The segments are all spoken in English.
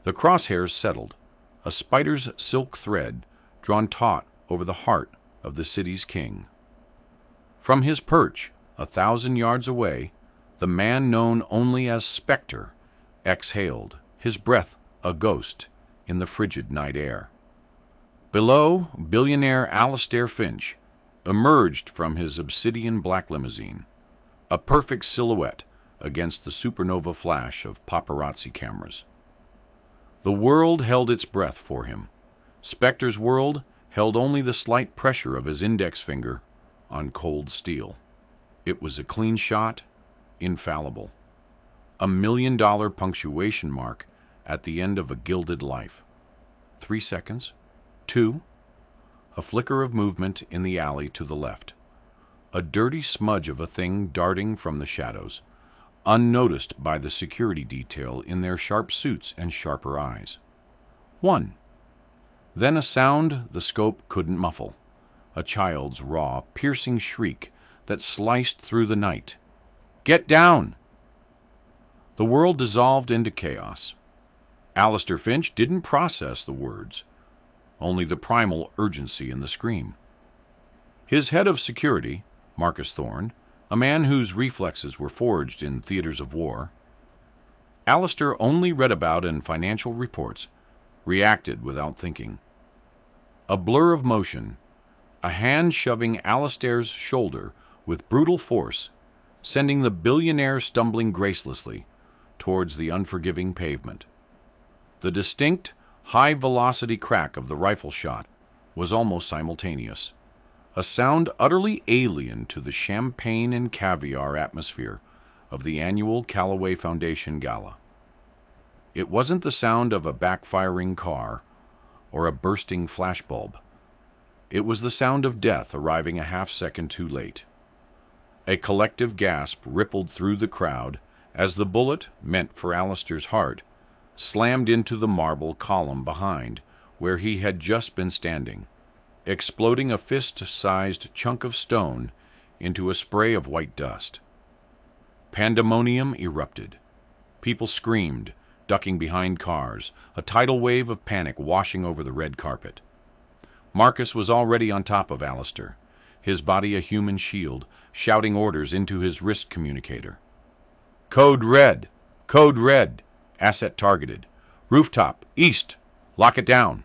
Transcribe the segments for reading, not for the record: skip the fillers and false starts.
The crosshairs settled, a spider's silk thread drawn taut over the heart of the city's king. From his perch, 1,000 yards away, the man known only as Spectre exhaled, his breath a ghost in the frigid night air. Below, billionaire Alastair Finch emerged from his obsidian black limousine, a perfect silhouette against the supernova flash of paparazzi cameras. The world held its breath for him. Spectre's world held only the slight pressure of his index finger on cold steel. It was a clean shot, infallible. $1 million punctuation mark at the end of a gilded life. 3 seconds. 2. A flicker of movement in the alley to the left. A dirty smudge of a thing darting from the shadows, unnoticed by the security detail in their sharp suits and sharper eyes. 1. Then a sound the scope couldn't muffle, a child's raw, piercing shriek that sliced through the night. "Get down!" The world dissolved into chaos. Alastair Finch didn't process the words, only the primal urgency in the scream. His head of security, Marcus Thorne, a man whose reflexes were forged in theaters of war, Alastair only read about in financial reports, reacted without thinking. A blur of motion, a hand shoving Alastair's shoulder with brutal force, sending the billionaire stumbling gracelessly towards the unforgiving pavement. The distinct, high-velocity crack of the rifle shot was almost simultaneous, a sound utterly alien to the champagne and caviar atmosphere of the annual Callaway Foundation Gala. It wasn't the sound of a backfiring car or a bursting flashbulb. It was the sound of death arriving a half-second too late. A collective gasp rippled through the crowd as the bullet, meant for Alastair's heart, slammed into the marble column behind where he had just been standing, exploding a fist-sized chunk of stone into a spray of white dust. Pandemonium erupted. People screamed, ducking behind cars, a tidal wave of panic washing over the red carpet. Marcus was already on top of Alastair, his body a human shield, shouting orders into his wrist communicator. "Code red! Code red! Asset targeted. Rooftop, east! Lock it down!"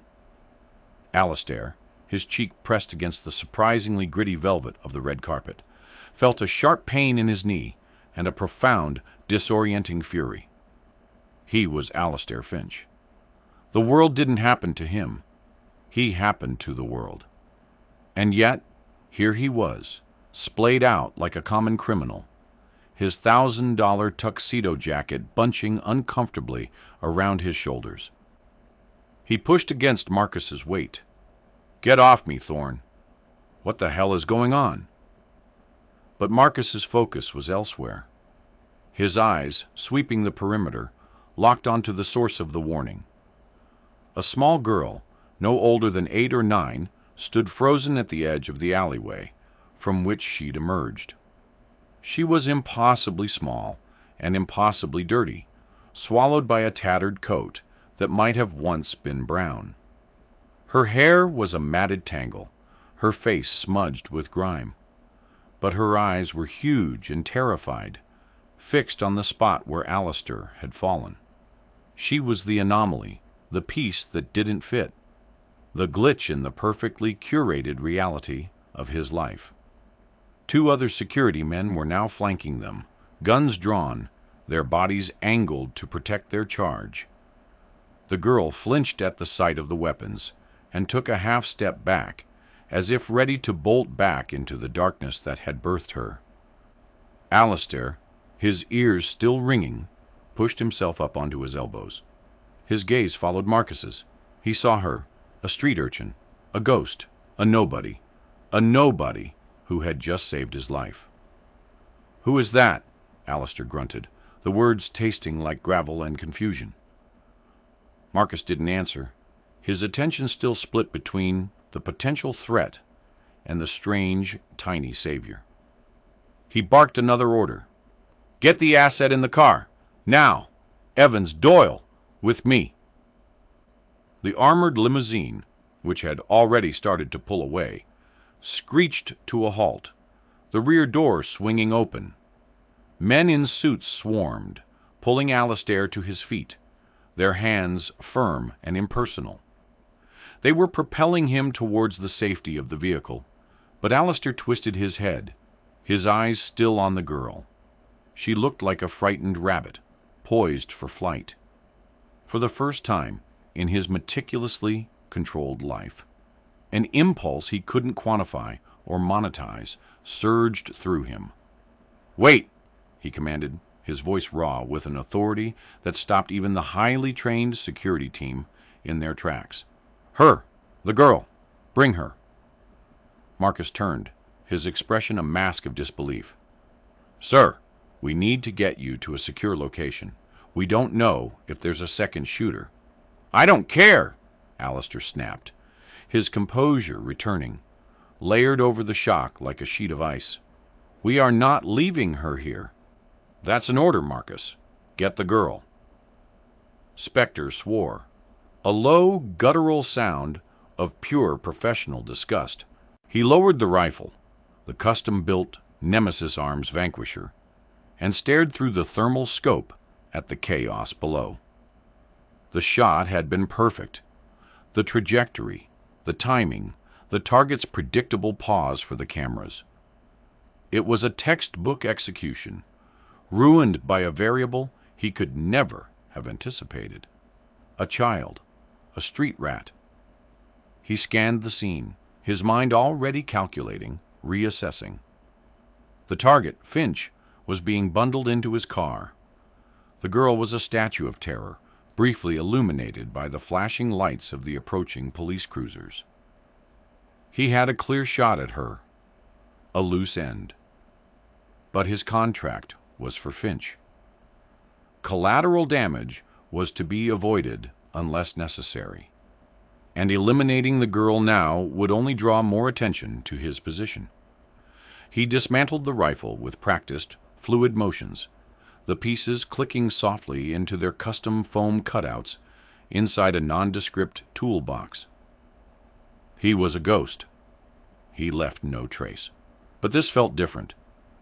Alastair, his cheek pressed against the surprisingly gritty velvet of the red carpet, felt a sharp pain in his knee and a profound, disorienting fury. He was Alastair Finch. The world didn't happen to him. He happened to the world. And yet, here he was, splayed out like a common criminal, his $1,000 tuxedo jacket bunching uncomfortably around his shoulders. He pushed against Marcus's weight. "Get off me, Thorne. What the hell is going on?" But Marcus's focus was elsewhere. His eyes, sweeping the perimeter, locked onto the source of the warning. A small girl, no older than 8 or 9, stood frozen at the edge of the alleyway from which she'd emerged. She was impossibly small and impossibly dirty, swallowed by a tattered coat that might have once been brown. Her hair was a matted tangle, her face smudged with grime. But her eyes were huge and terrified, fixed on the spot where Alastair had fallen. She was the anomaly, the piece that didn't fit, the glitch in the perfectly curated reality of his life. 2 other security men were now flanking them, guns drawn, their bodies angled to protect their charge. The girl flinched at the sight of the weapons and took a half-step back, as if ready to bolt back into the darkness that had birthed her. Alastair, his ears still ringing, pushed himself up onto his elbows. His gaze followed Marcus's. He saw her, a street urchin, a ghost, a nobody who had just saved his life. "Who is that?" Alastair grunted, the words tasting like gravel and confusion. Marcus didn't answer, his attention still split between the potential threat and the strange, tiny savior. He barked another order. "Get the asset in the car! Now! Evans, Doyle! With me!" The armored limousine, which had already started to pull away, screeched to a halt, the rear door swinging open. Men in suits swarmed, pulling Alistair to his feet, their hands firm and impersonal. They were propelling him towards the safety of the vehicle, but Alistair twisted his head, his eyes still on the girl. She looked like a frightened rabbit, poised for flight. For the first time in his meticulously controlled life, an impulse he couldn't quantify or monetize surged through him. "Wait!" he commanded, his voice raw with an authority that stopped even the highly trained security team in their tracks. "Her! The girl! Bring her!" Marcus turned, his expression a mask of disbelief. "Sir, we need to get you to a secure location. We don't know if there's a second shooter." "I don't care!" Alistair snapped, his composure returning, layered over the shock like a sheet of ice. "We are not leaving her here." "That's an order, Marcus. Get the girl." Spectre swore, a low, guttural sound of pure professional disgust. He lowered the rifle, the custom-built Nemesis Arms Vanquisher, and stared through the thermal scope at the chaos below. The shot had been perfect. The trajectory, the timing, the target's predictable pause for the cameras. It was a textbook execution, ruined by a variable he could never have anticipated. A child, a street rat. He scanned the scene, his mind already calculating, reassessing. The target, Finch, was being bundled into his car. The girl was a statue of terror, briefly illuminated by the flashing lights of the approaching police cruisers. He had a clear shot at her, a loose end. But his contract was for Finch. Collateral damage was to be avoided unless necessary, and eliminating the girl now would only draw more attention to his position. He dismantled the rifle with practiced, fluid motions, the pieces clicking softly into their custom foam cutouts inside a nondescript toolbox. He was a ghost. He left no trace. But this felt different.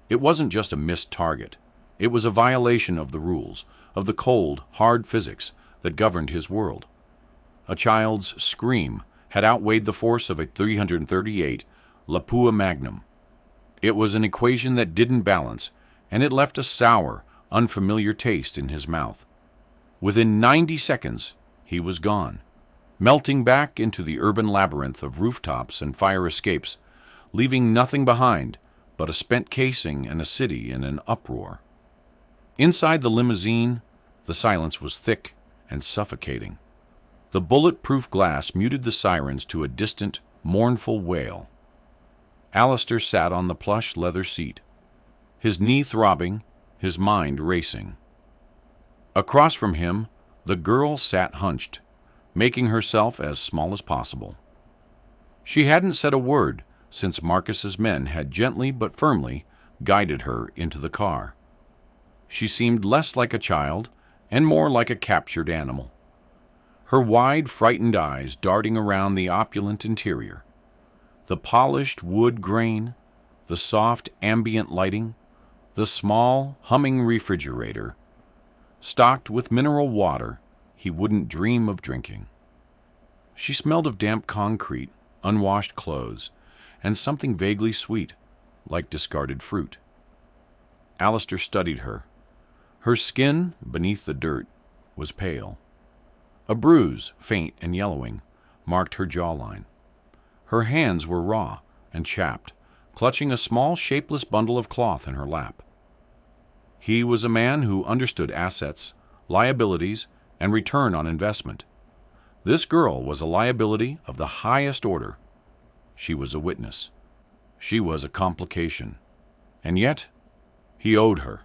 It wasn't just a missed target. It was a violation of the rules, of the cold, hard physics that governed his world. A child's scream had outweighed the force of a .338 Lapua Magnum. It was an equation that didn't balance, and it left a sour, unfamiliar taste in his mouth. Within 90 seconds, he was gone, melting back into the urban labyrinth of rooftops and fire escapes, leaving nothing behind but a spent casing and a city in an uproar. Inside the limousine, the silence was thick and suffocating. The bulletproof glass muted the sirens to a distant, mournful wail. Alistair sat on the plush leather seat, his knee throbbing, his mind racing. Across from him, the girl sat hunched, making herself as small as possible. She hadn't said a word since Marcus's men had gently but firmly guided her into the car. She seemed less like a child and more like a captured animal, her wide, frightened eyes darting around the opulent interior. The polished wood grain, the soft ambient lighting, the small, humming refrigerator, stocked with mineral water he wouldn't dream of drinking. She smelled of damp concrete, unwashed clothes, and something vaguely sweet, like discarded fruit. Alistair studied her. Her skin, beneath the dirt, was pale. A bruise, faint and yellowing, marked her jawline. Her hands were raw and chapped, clutching a small, shapeless bundle of cloth in her lap. He was a man who understood assets, liabilities, and return on investment. This girl was a liability of the highest order. She was a witness. She was a complication. And yet, he owed her.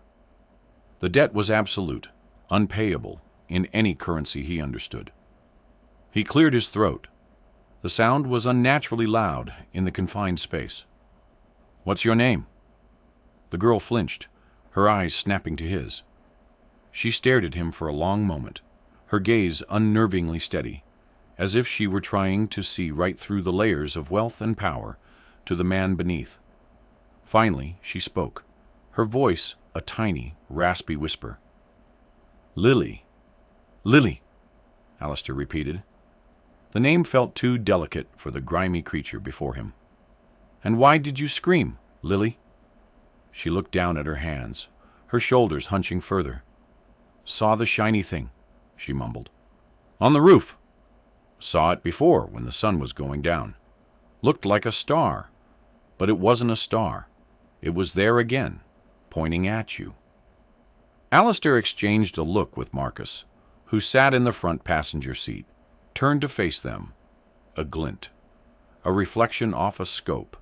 The debt was absolute, unpayable, in any currency he understood. He cleared his throat. The sound was unnaturally loud in the confined space. "What's your name?" The girl flinched, her eyes snapping to his. She stared at him for a long moment, her gaze unnervingly steady, as if she were trying to see right through the layers of wealth and power to the man beneath. Finally, she spoke, her voice a tiny, raspy whisper. "Lily. Lily," Alistair repeated. The name felt too delicate for the grimy creature before him. "And why did you scream, Lily?" She looked down at her hands, her shoulders hunching further. "Saw the shiny thing," she mumbled. "On the roof. Saw it before when the sun was going down. Looked like a star, but it wasn't a star. It was there again, pointing at you." Alistair exchanged a look with Marcus, who sat in the front passenger seat, turned to face them. A glint, a reflection off a scope.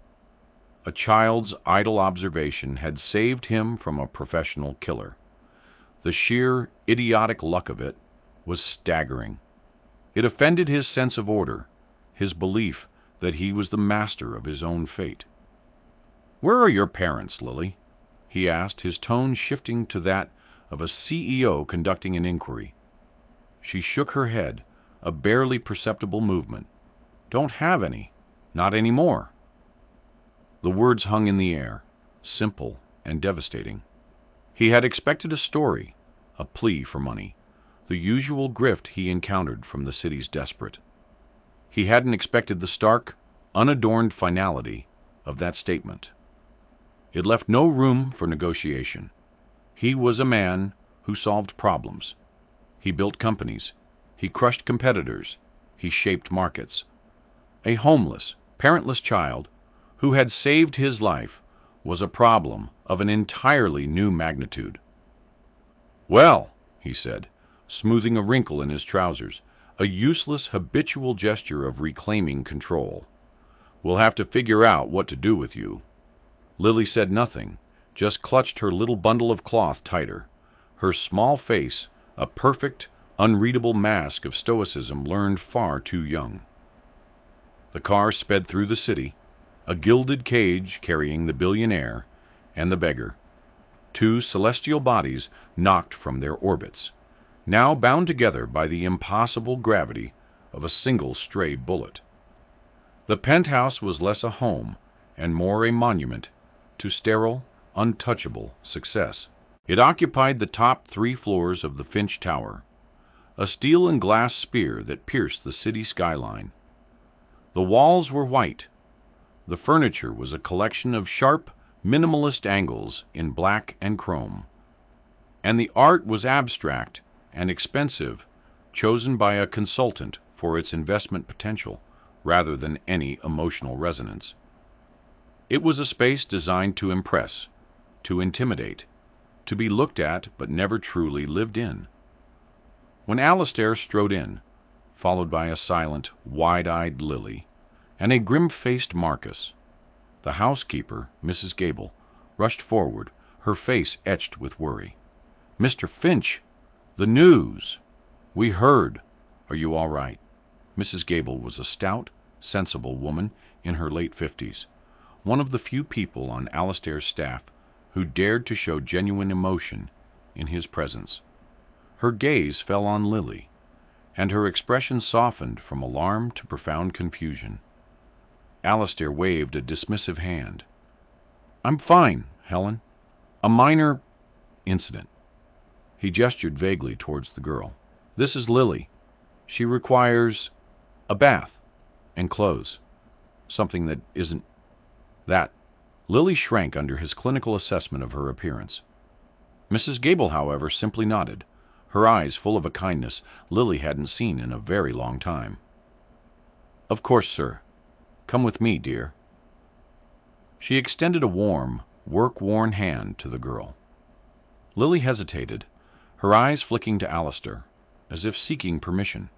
A child's idle observation had saved him from a professional killer. The sheer, idiotic luck of it was staggering. It offended his sense of order, his belief that he was the master of his own fate. "Where are your parents, Lily?" he asked, his tone shifting to that of a CEO conducting an inquiry. She shook her head, a barely perceptible movement. "Don't have any. Not anymore." The words hung in the air, simple and devastating. He had expected a story, a plea for money, the usual grift he encountered from the city's desperate. He hadn't expected the stark, unadorned finality of that statement. It left no room for negotiation. He was a man who solved problems. He built companies. He crushed competitors. He shaped markets. A homeless, parentless child who had saved his life was a problem of an entirely new magnitude. "Well," he said, smoothing a wrinkle in his trousers, a useless, habitual gesture of reclaiming control. "We'll have to figure out what to do with you." Lily said nothing, just clutched her little bundle of cloth tighter, her small face a perfect, unreadable mask of stoicism learned far too young. The car sped through the city, a gilded cage carrying the billionaire and the beggar, two celestial bodies knocked from their orbits, now bound together by the impossible gravity of a single stray bullet. The penthouse was less a home and more a monument to sterile, untouchable success. It occupied the top 3 floors of the Finch Tower, a steel and glass spear that pierced the city skyline. The walls were white. The furniture was a collection of sharp, minimalist angles in black and chrome. And the art was abstract and expensive, chosen by a consultant for its investment potential rather than any emotional resonance. It was a space designed to impress, to intimidate, to be looked at but never truly lived in. When Alistair strode in, followed by a silent, wide-eyed Lily and a grim-faced Marcus, the housekeeper, Mrs. Gable, rushed forward, her face etched with worry. "Mr. Finch! The news! We heard. Are you all right?" Mrs. Gable was a stout, sensible woman in her late 50s, one of the few people on Alistair's staff who dared to show genuine emotion in his presence. Her gaze fell on Lily, and her expression softened from alarm to profound confusion. Alistair waved a dismissive hand. "I'm fine, Helen. A minor incident." He gestured vaguely towards the girl. "This is Lily. She requires a bath and clothes. Something that isn't that." Lily shrank under his clinical assessment of her appearance. Mrs. Gable, however, simply nodded, her eyes full of a kindness Lily hadn't seen in a very long time. "Of course, sir. Come with me, dear." She extended a warm, work-worn hand to the girl. Lily hesitated, her eyes flicking to Alistair, as if seeking permission.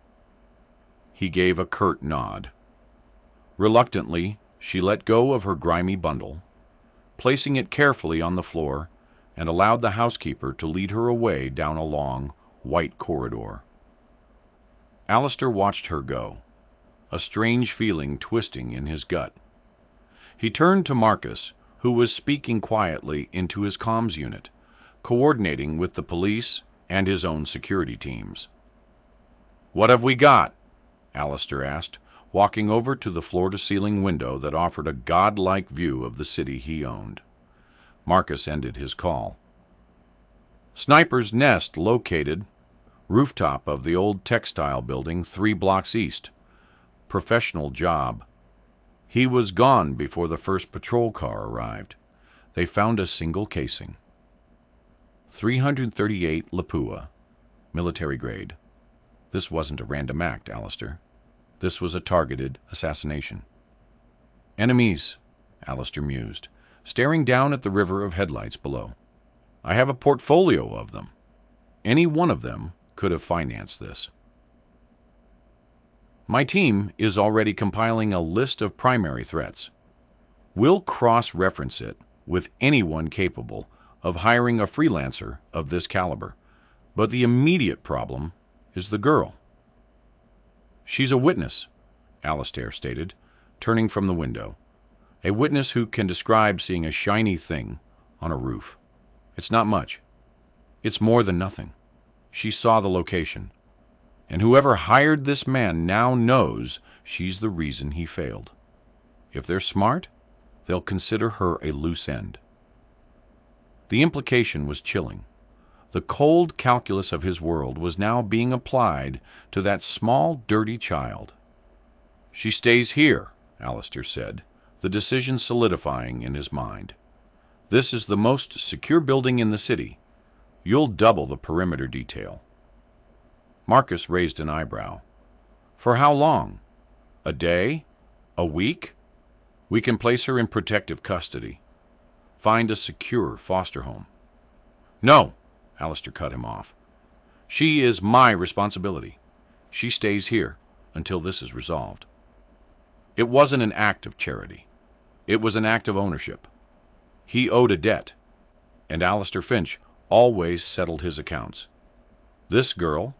He gave a curt nod. Reluctantly, she let go of her grimy bundle, placing it carefully on the floor, and allowed the housekeeper to lead her away down a long, white corridor. Alistair watched her go, a strange feeling twisting in his gut. He turned to Marcus, who was speaking quietly into his comms unit, coordinating with the police and his own security teams. "What have we got?" Alistair asked, walking over to the floor-to-ceiling window that offered a godlike view of the city he owned. Marcus ended his call. Sniper's Nest located, rooftop of the old textile building 3 blocks east. Professional job. He was gone before the first patrol car arrived. They found a single casing. 338 Lapua, military grade. This wasn't a random act, Alistair. This was a targeted assassination. Enemies, Alistair mused, staring down at the river of headlights below. I have a portfolio of them. Any one of them could have financed this. My team is already compiling a list of primary threats. We'll cross-reference it with anyone capable of hiring a freelancer of this caliber, but the immediate problem is the girl. She's a witness, Alistair stated, turning from the window. A witness who can describe seeing a shiny thing on a roof. It's not much. It's more than nothing. She saw the location. And whoever hired this man now knows she's the reason he failed. If they're smart, they'll consider her a loose end. The implication was chilling. The cold calculus of his world was now being applied to that small, dirty child. She stays here, Alistair said, the decision solidifying in his mind. This is the most secure building in the city. You'll double the perimeter detail. Marcus raised an eyebrow. For how long? A day? A week? We can place her in protective custody. Find a secure foster home. No, Alistair cut him off. She is my responsibility. She stays here until this is resolved. It wasn't an act of charity. It was an act of ownership. He owed a debt, and Alistair Finch always settled his accounts. This girl,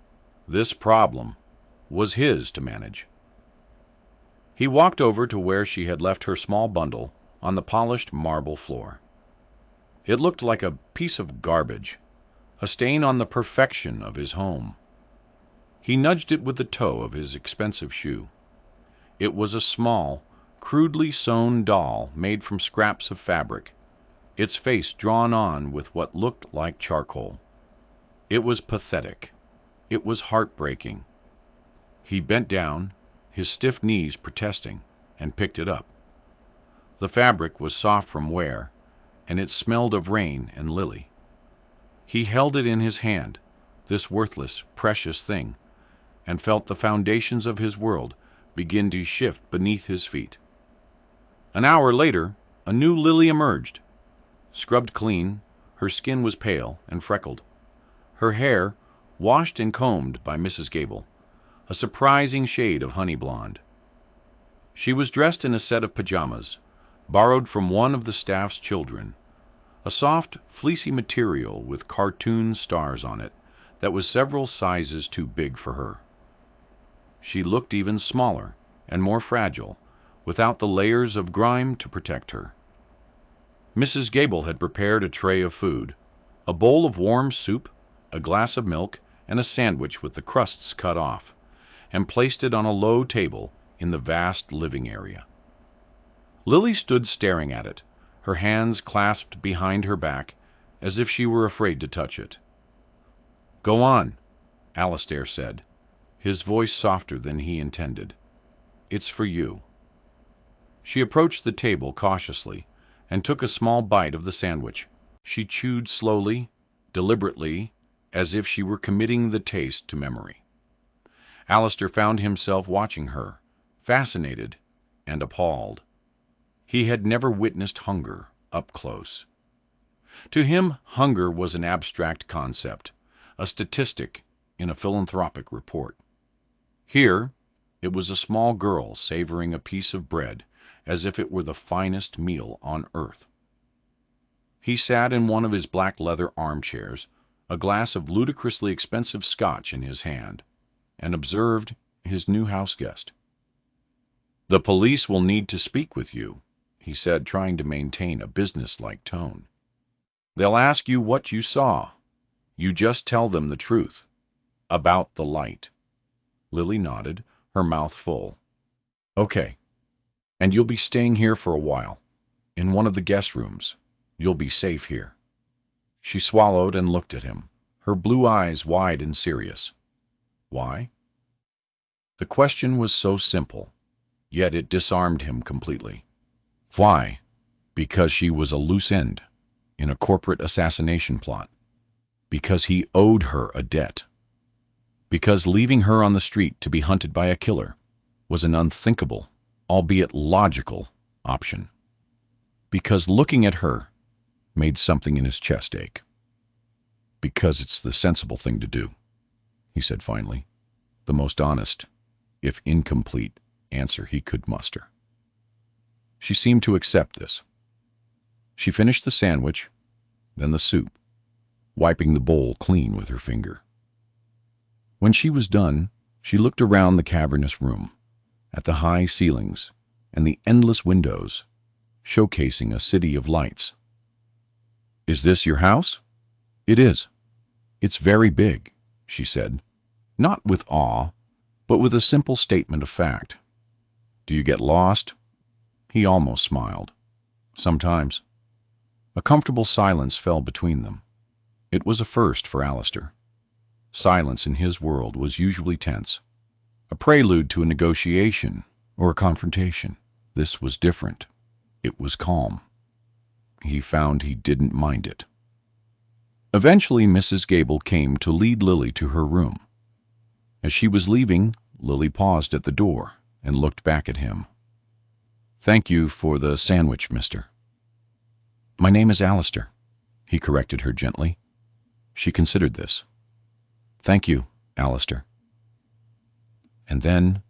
this problem, was his to manage. He walked over to where she had left her small bundle on the polished marble floor. It looked like a piece of garbage, a stain on the perfection of his home. He nudged it with the toe of his expensive shoe. It was a small, crudely sewn doll made from scraps of fabric, its face drawn on with what looked like charcoal. It was pathetic. It was heartbreaking. He bent down, his stiff knees protesting, and picked it up. The fabric was soft from wear, and it smelled of rain and lily. He held it in his hand, this worthless, precious thing, and felt the foundations of his world begin to shift beneath his feet. An hour later, a new Lily emerged. Scrubbed clean, her skin was pale and freckled. Her hair, washed and combed by Mrs. Gable, a surprising shade of honey blonde. She was dressed in a set of pajamas, borrowed from one of the staff's children, a soft, fleecy material with cartoon stars on it that was several sizes too big for her. She looked even smaller and more fragile, without the layers of grime to protect her. Mrs. Gable had prepared a tray of food, a bowl of warm soup, a glass of milk, and a sandwich with the crusts cut off, and placed it on a low table in the vast living area. Lily stood staring at it, her hands clasped behind her back, as if she were afraid to touch it. "Go on," Alistair said, his voice softer than he intended. "It's for you." She approached the table cautiously and took a small bite of the sandwich. She chewed slowly, deliberately, as if she were committing the taste to memory. Alistair found himself watching her, fascinated and appalled. He had never witnessed hunger up close. To him, hunger was an abstract concept, a statistic in a philanthropic report. Here, it was a small girl savoring a piece of bread as if it were the finest meal on earth. He sat in one of his black leather armchairs, a glass of ludicrously expensive scotch in his hand, and observed his new house guest. "The police will need to speak with you," he said, trying to maintain a business-like tone. "They'll ask you what you saw. You just tell them the truth. About the light." Lily nodded, her mouth full. "Okay, and you'll be staying here for a while, in one of the guest rooms. You'll be safe here." She swallowed and looked at him, her blue eyes wide and serious. Why? The question was so simple, yet it disarmed him completely. Why? Because she was a loose end in a corporate assassination plot. Because he owed her a debt. Because leaving her on the street to be hunted by a killer was an unthinkable, albeit logical, option. Because looking at her made something in his chest ache. "Because it's the sensible thing to do," he said finally, the most honest, if incomplete, answer he could muster. She seemed to accept this. She finished the sandwich, then the soup, wiping the bowl clean with her finger. When she was done, she looked around the cavernous room, at the high ceilings and the endless windows, showcasing a city of lights. "Is this your house?" "It is. It's very big," she said, not with awe, but with a simple statement of fact. "Do you get lost?" He almost smiled. "Sometimes." A comfortable silence fell between them. It was a first for Alistair. Silence in his world was usually tense, a prelude to a negotiation or a confrontation. This was different. It was calm. He found he didn't mind it. Eventually, Mrs. Gable came to lead Lily to her room. As she was leaving, Lily paused at the door and looked back at him. "Thank you for the sandwich, mister." "My name is Alistair," he corrected her gently. She considered this. "Thank you, Alistair." And then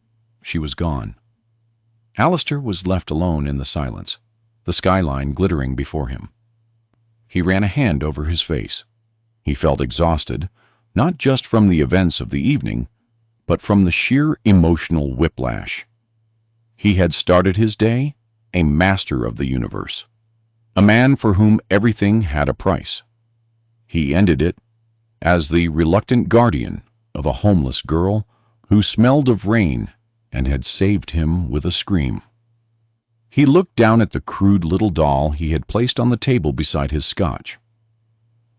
she was gone. Alistair was left alone in the silence, the skyline glittering before him. He ran a hand over his face. He felt exhausted, not just from the events of the evening, but from the sheer emotional whiplash. He had started his day a master of the universe, a man for whom everything had a price. He ended it as the reluctant guardian of a homeless girl who smelled of rain and had saved him with a scream. He looked down at the crude little doll he had placed on the table beside his scotch.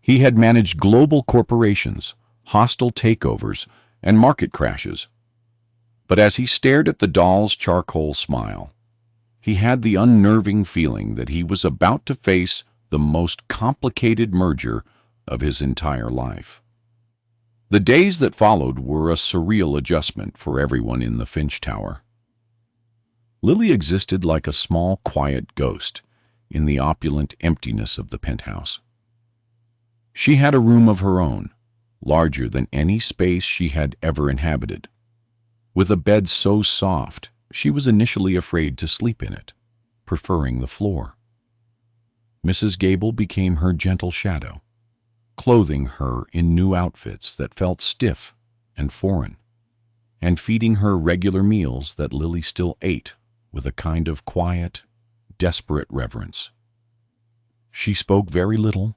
He had managed global corporations, hostile takeovers, and market crashes. But as he stared at the doll's charcoal smile, he had the unnerving feeling that he was about to face the most complicated merger of his entire life. The days that followed were a surreal adjustment for everyone in the Finch Tower. Lily existed like a small, quiet ghost in the opulent emptiness of the penthouse. She had a room of her own, larger than any space she had ever inhabited, with a bed so soft she was initially afraid to sleep in it, preferring the floor. Mrs. Gable became her gentle shadow, clothing her in new outfits that felt stiff and foreign, and feeding her regular meals that Lily still ate with a kind of quiet, desperate reverence. She spoke very little,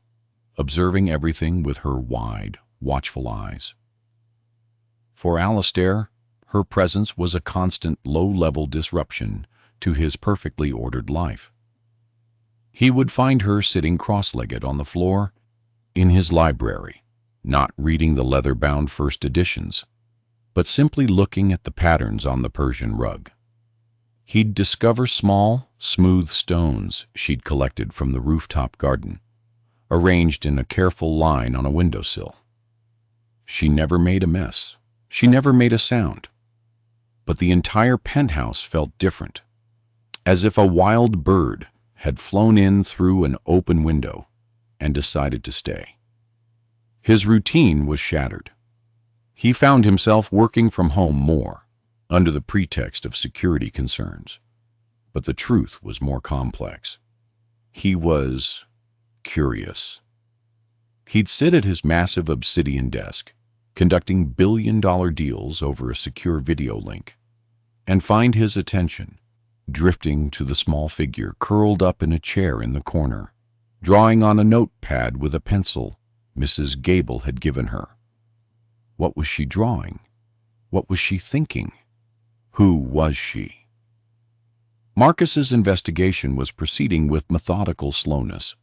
observing everything with her wide, watchful eyes. For Alistair, her presence was a constant low-level disruption to his perfectly ordered life. He would find her sitting cross-legged on the floor in his library, not reading the leather-bound first editions, but simply looking at the patterns on the Persian rug. He'd discover small, smooth stones she'd collected from the rooftop garden, arranged in a careful line on a windowsill. She never made a mess. She never made a sound. But the entire penthouse felt different, as if a wild bird had flown in through an open window and decided to stay. His routine was shattered. He found himself working from home more, under the pretext of security concerns. But the truth was more complex. He was curious. He'd sit at his massive obsidian desk, conducting billion-dollar deals over a secure video link, and find his attention drifting to the small figure curled up in a chair in the corner, drawing on a notepad with a pencil Mrs. Gable had given her. What was she drawing? What was she thinking? Who was she? Marcus's investigation was proceeding with methodical slowness.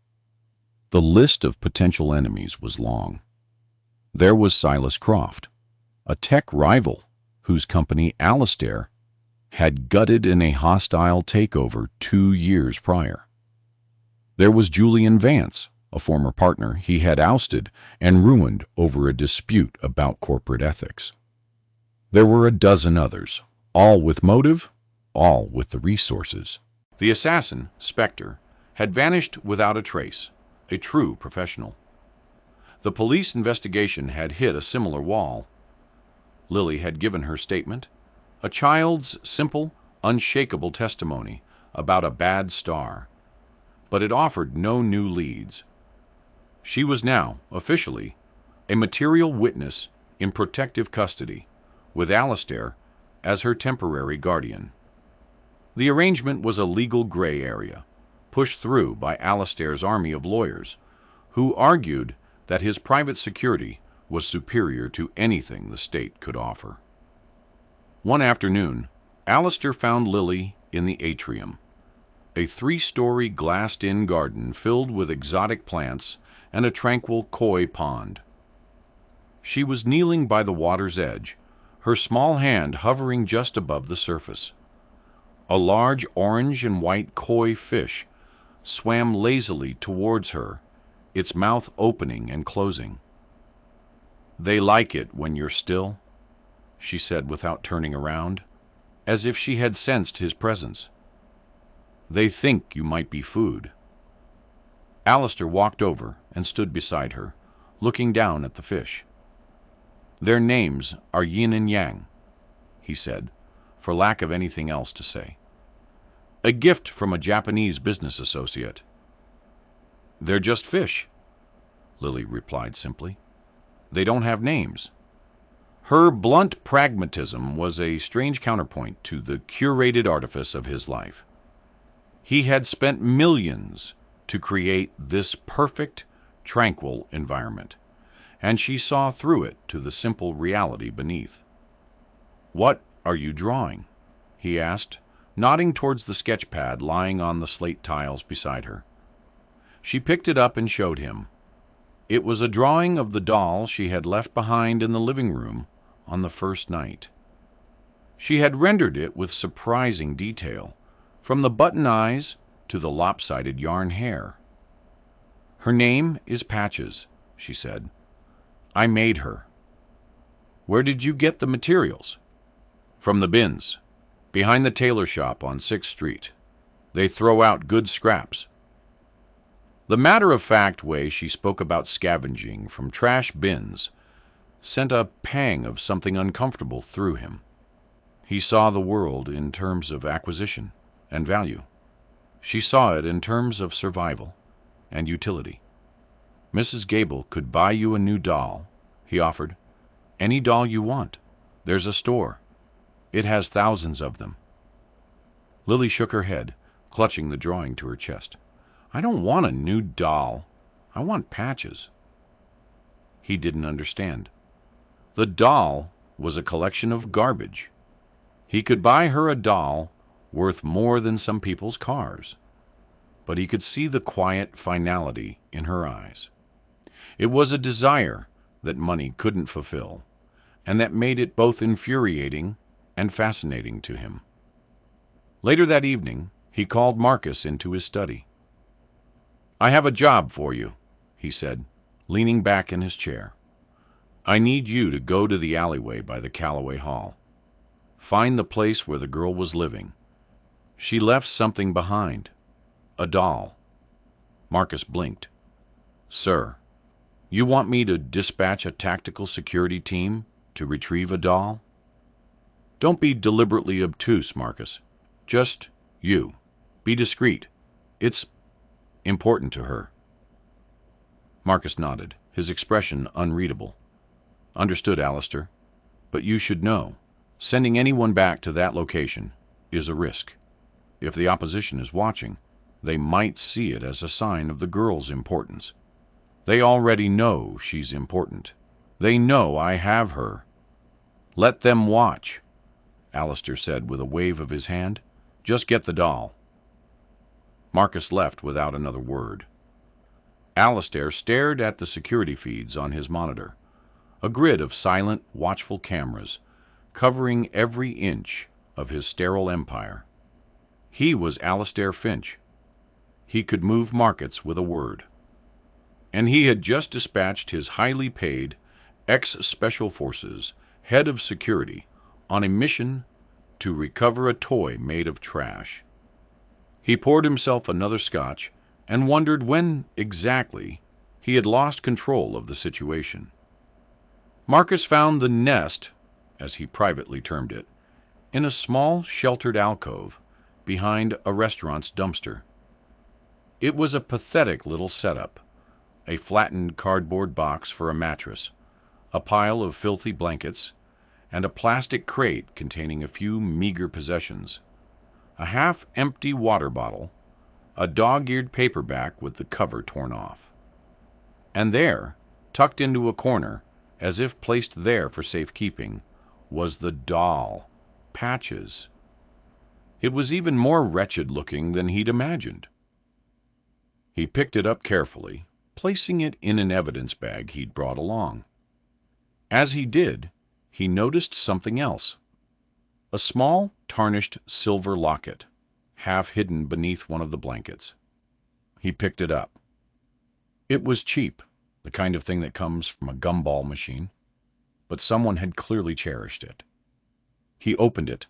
The list of potential enemies was long. There was Silas Croft, a tech rival whose company Alistair had gutted in a hostile takeover 2 years prior. There was Julian Vance, a former partner he had ousted and ruined over a dispute about corporate ethics. There were a dozen others, all with motive, all with the resources. The assassin, Spectre, had vanished without a trace, a true professional. The police investigation had hit a similar wall. Lily had given her statement, a child's simple, unshakable testimony about a bad star, but it offered no new leads. She was now, officially, a material witness in protective custody, with Alistair as her temporary guardian. The arrangement was a legal gray area, pushed through by Alistair's army of lawyers, who argued that his private security was superior to anything the state could offer. One afternoon, Alistair found Lily in the atrium, a 3-story glassed-in garden filled with exotic plants and a tranquil koi pond. She was kneeling by the water's edge, her small hand hovering just above the surface. A large orange and white koi fish swam lazily towards her, its mouth opening and closing. "They like it when you're still," she said without turning around, as if she had sensed his presence. "They think you might be food." Alistair walked over and stood beside her, looking down at the fish. "Their names are Yin and Yang," he said, for lack of anything else to say. "A gift from a Japanese business associate." "They're just fish," Lily replied simply. "They don't have names." Her blunt pragmatism was a strange counterpoint to the curated artifice of his life. He had spent millions to create this perfect, tranquil environment, and she saw through it to the simple reality beneath. "What are you drawing?" he asked, nodding towards the sketch pad lying on the slate tiles beside her. She picked it up and showed him. It was a drawing of the doll she had left behind in the living room on the first night. She had rendered it with surprising detail, from the button eyes to the lopsided yarn hair. "Her name is Patches," she said. "I made her." "Where did you get the materials?" "From the bins, behind the tailor shop on 6th Street. They throw out good scraps." The matter-of-fact way she spoke about scavenging from trash bins sent a pang of something uncomfortable through him. He saw the world in terms of acquisition and value. She saw it in terms of survival and utility. "Mrs. Gable could buy you a new doll," he offered. "Any doll you want. There's a store. It has thousands of them." Lily shook her head, clutching the drawing to her chest. "I don't want a new doll. I want Patches." He didn't understand. The doll was a collection of garbage. He could buy her a doll worth more than some people's cars, but he could see the quiet finality in her eyes. It was a desire that money couldn't fulfill, and that made it both infuriating and fascinating to him. Later that evening, he called Marcus into his study. "I have a job for you," he said, leaning back in his chair. "I need you to go to the alleyway by the Callaway Hall. Find the place where the girl was living. She left something behind. A doll." Marcus blinked. "Sir, you want me to dispatch a tactical security team to retrieve a doll?" "Don't be deliberately obtuse, Marcus. Just you. Be discreet. It's important to her." Marcus nodded, his expression unreadable. "Understood, Alistair. But you should know, sending anyone back to that location is a risk. If the opposition is watching, they might see it as a sign of the girl's importance. They already know she's important. They know I have her. Let them watch. Alistair said with a wave of his hand. "Just get the doll." Marcus left without another word. Alistair stared at the security feeds on his monitor, a grid of silent, watchful cameras covering every inch of his sterile empire. He was Alistair Finch. He could move markets with a word. And he had just dispatched his highly paid ex-Special Forces head of security on a mission to recover a toy made of trash. He poured himself another scotch and wondered when, exactly, he had lost control of the situation. Marcus found the nest, as he privately termed it, in a small sheltered alcove behind a restaurant's dumpster. It was a pathetic little setup, a flattened cardboard box for a mattress, a pile of filthy blankets, and a plastic crate containing a few meager possessions, a half-empty water bottle, a dog-eared paperback with the cover torn off. And there, tucked into a corner, as if placed there for safekeeping, was the doll, Patches. It was even more wretched-looking than he'd imagined. He picked it up carefully, placing it in an evidence bag he'd brought along. As he did, he noticed something else. A small, tarnished silver locket, half hidden beneath one of the blankets. He picked it up. It was cheap, the kind of thing that comes from a gumball machine, but someone had clearly cherished it. He opened it.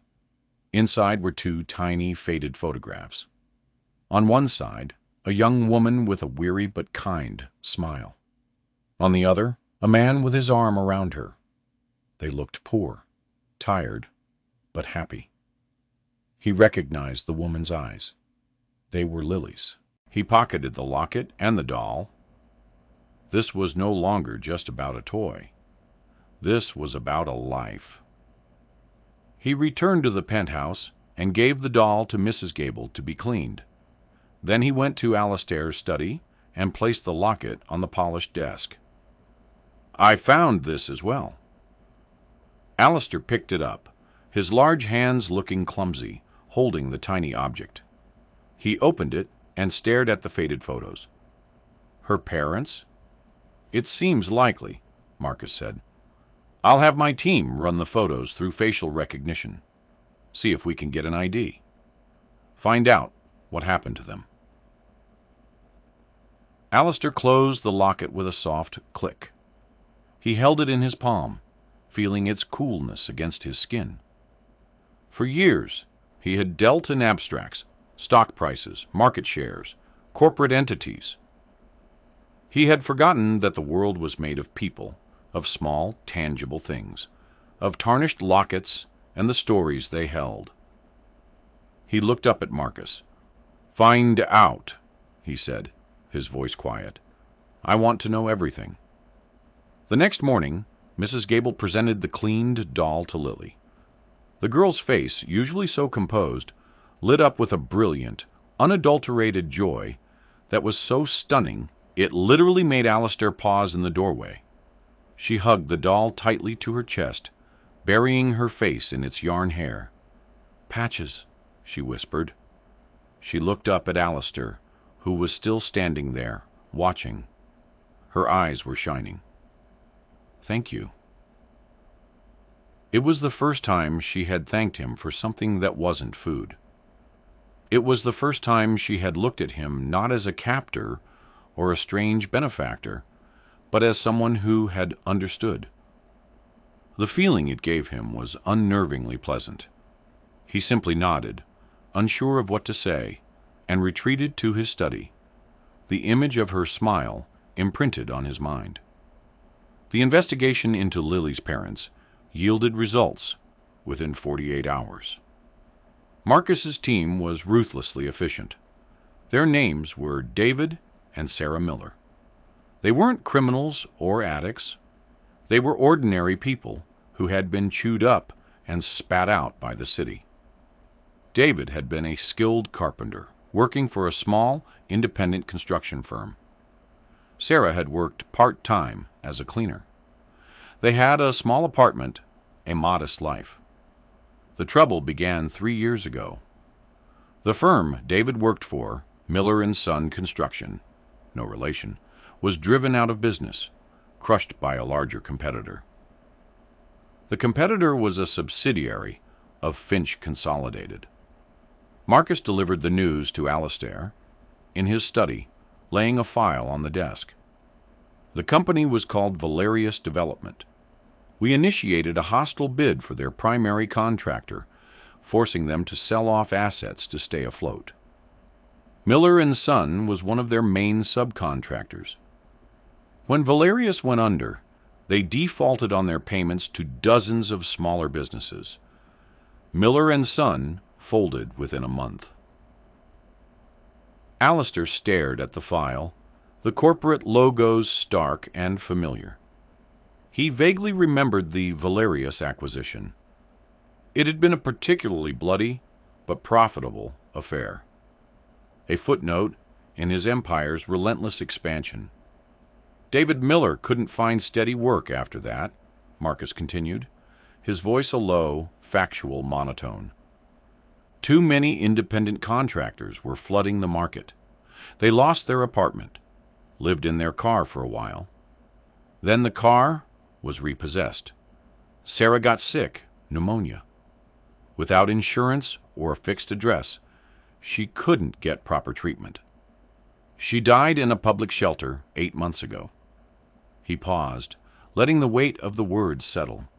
Inside were two tiny, faded photographs. On one side, a young woman with a weary but kind smile. On the other, a man with his arm around her. They looked poor, tired, but happy. He recognized the woman's eyes. They were Lily's. He pocketed the locket and the doll. This was no longer just about a toy. This was about a life. He returned to the penthouse and gave the doll to Mrs. Gable to be cleaned. Then he went to Alistair's study and placed the locket on the polished desk. "I found this as well." Alistair picked it up, his large hands looking clumsy, holding the tiny object. He opened it and stared at the faded photos. Her parents? "It seems likely," Marcus said. "I'll have my team run the photos through facial recognition. See if we can get an ID. Find out what happened to them." Alistair closed the locket with a soft click. He held it in his palm, feeling its coolness against his skin. For years, he had dealt in abstracts, stock prices, market shares, corporate entities. He had forgotten that the world was made of people, of small, tangible things, of tarnished lockets and the stories they held. He looked up at Marcus. "Find out," he said, his voice quiet. "I want to know everything." The next morning, Mrs. Gable presented the cleaned doll to Lily. The girl's face, usually so composed, lit up with a brilliant, unadulterated joy that was so stunning it literally made Alistair pause in the doorway. She hugged the doll tightly to her chest, burying her face in its yarn hair. "Patches," she whispered. She looked up at Alistair, who was still standing there, watching. Her eyes were shining. "Thank you." It was the first time she had thanked him for something that wasn't food. It was the first time she had looked at him not as a captor or a strange benefactor, but as someone who had understood. The feeling it gave him was unnervingly pleasant. He simply nodded, unsure of what to say, and retreated to his study, the image of her smile imprinted on his mind. The investigation into Lily's parents yielded results within 48 hours. Marcus's team was ruthlessly efficient. Their names were David and Sarah Miller. They weren't criminals or addicts. They were ordinary people who had been chewed up and spat out by the city. David had been a skilled carpenter, working for a small, independent construction firm. Sarah had worked part-time as a cleaner. They had a small apartment, a modest life. The trouble began 3 years ago. The firm David worked for, Miller and Son Construction, no relation, was driven out of business, crushed by a larger competitor. The competitor was a subsidiary of Finch Consolidated. Marcus delivered the news to Alastair in his study, laying a file on the desk. The company was called Valerius Development. We initiated a hostile bid for their primary contractor, forcing them to sell off assets to stay afloat. Miller and Son was one of their main subcontractors. When Valerius went under, they defaulted on their payments to dozens of smaller businesses. Miller and Son folded within a month. Alastair stared at the file, the corporate logos stark and familiar. He vaguely remembered the Valerius acquisition. It had been a particularly bloody but profitable affair, a footnote in his empire's relentless expansion. David Miller couldn't find steady work after that, Marcus continued, his voice a low, factual monotone. Too many independent contractors were flooding the market. They lost their apartment, lived in their car for a while. Then the car was repossessed. Sarah got sick, pneumonia. Without insurance or a fixed address, she couldn't get proper treatment. She died in a public shelter 8 months ago. He paused, letting the weight of the words settle.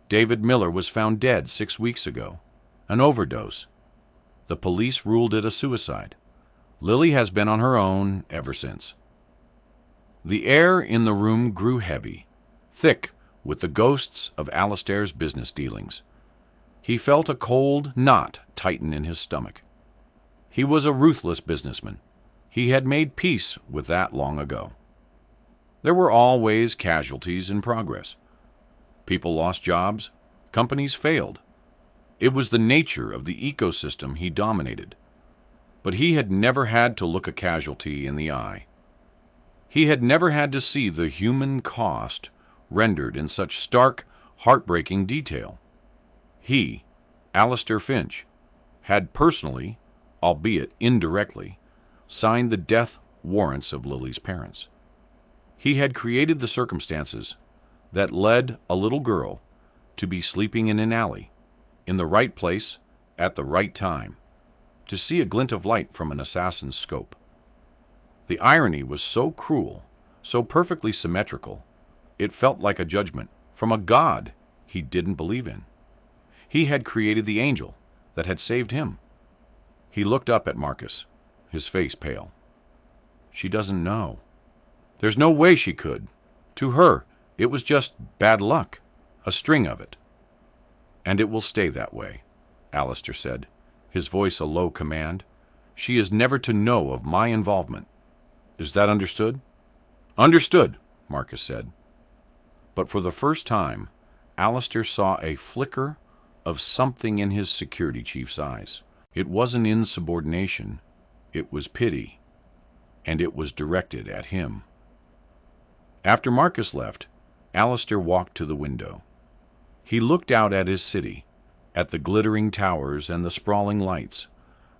David Miller was found dead 6 weeks ago, an overdose. The police ruled it a suicide. Lily has been on her own ever since. The air in the room grew heavy, thick with the ghosts of Alastair's business dealings. He felt a cold knot tighten in his stomach. He was a ruthless businessman. He had made peace with that long ago. There were always casualties in progress. People lost jobs, companies failed. It was the nature of the ecosystem he dominated. But he had never had to look a casualty in the eye. He had never had to see the human cost rendered in such stark, heartbreaking detail. He, Alastair Finch, had personally, albeit indirectly, signed the death warrants of Lily's parents. He had created the circumstances that led a little girl to be sleeping in an alley, in the right place, at the right time, to see a glint of light from an assassin's scope. The irony was so cruel, so perfectly symmetrical, it felt like a judgment from a god he didn't believe in. He had created the angel that had saved him. He looked up at Marcus, his face pale. She doesn't know. There's no way she could. To her, it was just bad luck, a string of it. And it will stay that way, Alastair said, his voice a low command. She is never to know of my involvement. Is that understood? Understood, Marcus said. But for the first time, Alastair saw a flicker of something in his security chief's eyes. It wasn't insubordination, it was pity, and it was directed at him. After Marcus left, Alastair walked to the window. He looked out at his city, at the glittering towers and the sprawling lights,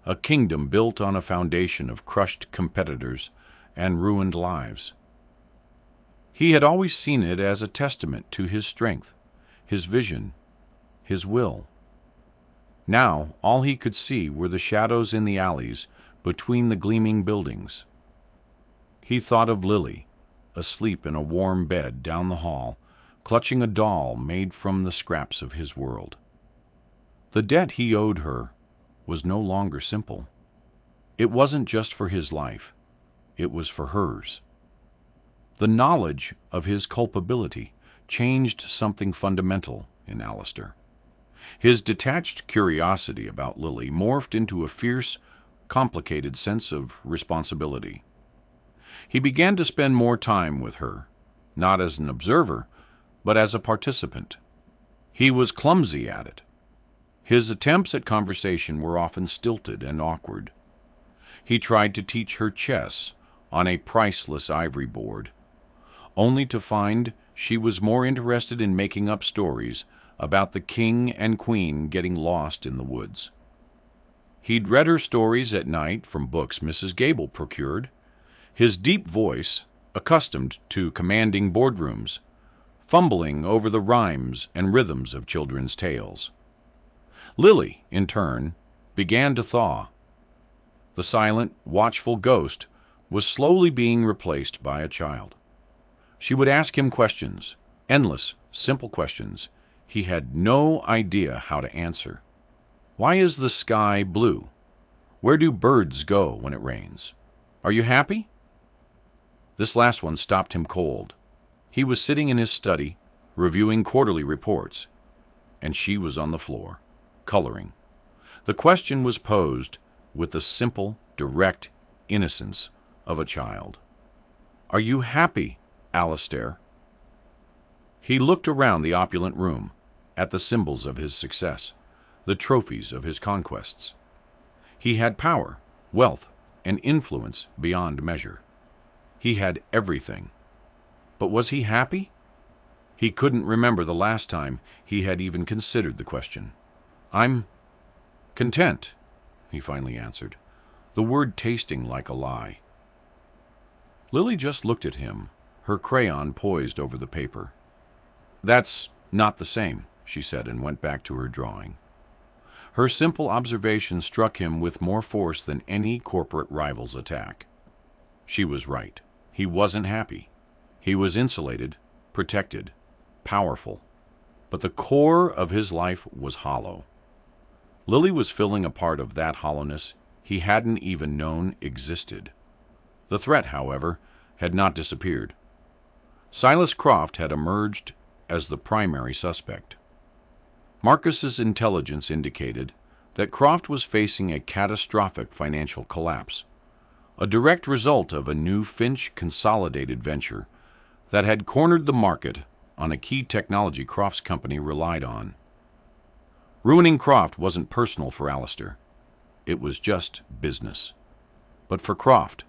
a kingdom built on a foundation of crushed competitors and ruined lives. He had always seen it as a testament to his strength, his vision, his will. Now all he could see were the shadows in the alleys between the gleaming buildings. He thought of Lily, asleep in a warm bed down the hall, clutching a doll made from the scraps of his world. The debt he owed her was no longer simple. It wasn't just for his life, it was for hers. The knowledge of his culpability changed something fundamental in Alastair. His detached curiosity about Lily morphed into a fierce, complicated sense of responsibility. He began to spend more time with her, not as an observer, but as a participant. He was clumsy at it. His attempts at conversation were often stilted and awkward. He tried to teach her chess on a priceless ivory board, only to find she was more interested in making up stories about the king and queen getting lost in the woods. He'd read her stories at night from books Mrs. Gable procured, his deep voice, accustomed to commanding boardrooms, fumbling over the rhymes and rhythms of children's tales. Lily, in turn, began to thaw. The silent, watchful ghost was slowly being replaced by a child. She would ask him questions, endless, simple questions he had no idea how to answer. Why is the sky blue? Where do birds go when it rains? Are you happy? This last one stopped him cold. He was sitting in his study, reviewing quarterly reports, and she was on the floor, coloring. The question was posed with the simple, direct innocence of a child. Are you happy, Alistair? He looked around the opulent room, at the symbols of his success, the trophies of his conquests. He had power, wealth, and influence beyond measure. He had everything. But was he happy? He couldn't remember the last time he had even considered the question. I'm content, he finally answered, the word tasting like a lie. Lily just looked at him, her crayon poised over the paper. That's not the same, she said, and went back to her drawing. Her simple observation struck him with more force than any corporate rival's attack. She was right. He wasn't happy. He was insulated, protected, powerful. But the core of his life was hollow. Lily was filling a part of that hollowness he hadn't even known existed. The threat, however, had not disappeared. Silas Croft had emerged as the primary suspect. Marcus's intelligence indicated that Croft was facing a catastrophic financial collapse, a direct result of a new Finch consolidated venture that had cornered the market on a key technology Croft's company relied on. Ruining Croft wasn't personal for Alistair. It was just business. But for Croft,